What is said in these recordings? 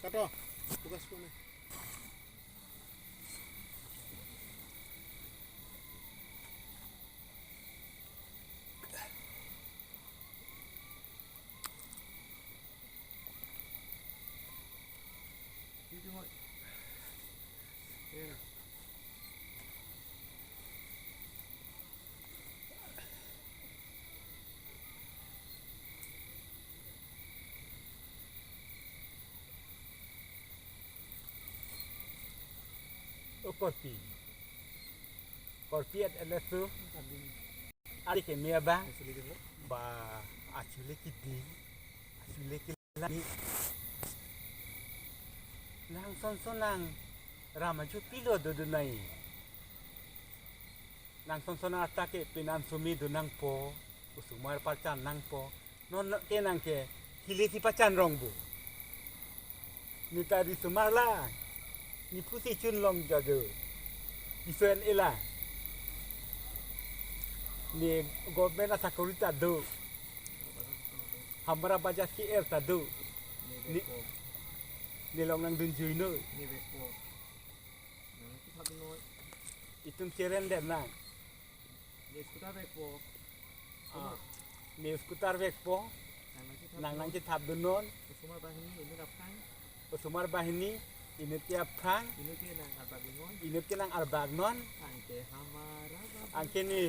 Kato, tugas ko na. Dito mo. Ayan. Korpi at elesu ari ke mia ba ba achule kidi achule kilani nang son nang ramaju pilo do nai nang son atake pinan sumi do nang po usumar pacan nang po non ke nang ke hiliti pacan rongbu ni tadi sumarla ni pusi chun long jago Isen ila ni government asa korita do hamara baja ki er ta do ni long nang dun juino Ni bepo. Nang kita binoy. itum siren den nang Ni skuta bepo. ni skutar vekpo nang kita dunon Semua bahan ini dapat. usumar bahini ini tiap prang Ini dia nang apa binoy. ini tinang arbagnon Angke hamara. angke ni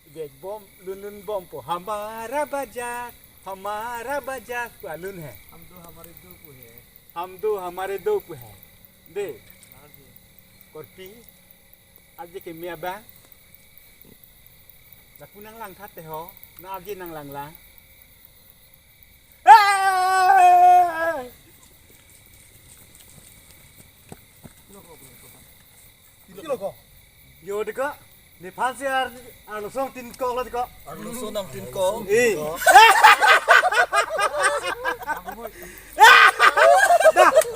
dek bom lunun bom po hamara bajak lun hai Hamdo हमारे दो को है. हम दो हमारे दो को है दे Lagi. korpi aje ke mia ba la punang lang that te ho na aje nang lang lang Kilo ko. yo de ko ni phansi ar lo song tin ko lo de ko Arlo so nang tin ko. eh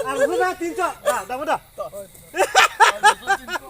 ar lo na tin cho da mo da Arlo so tin ko.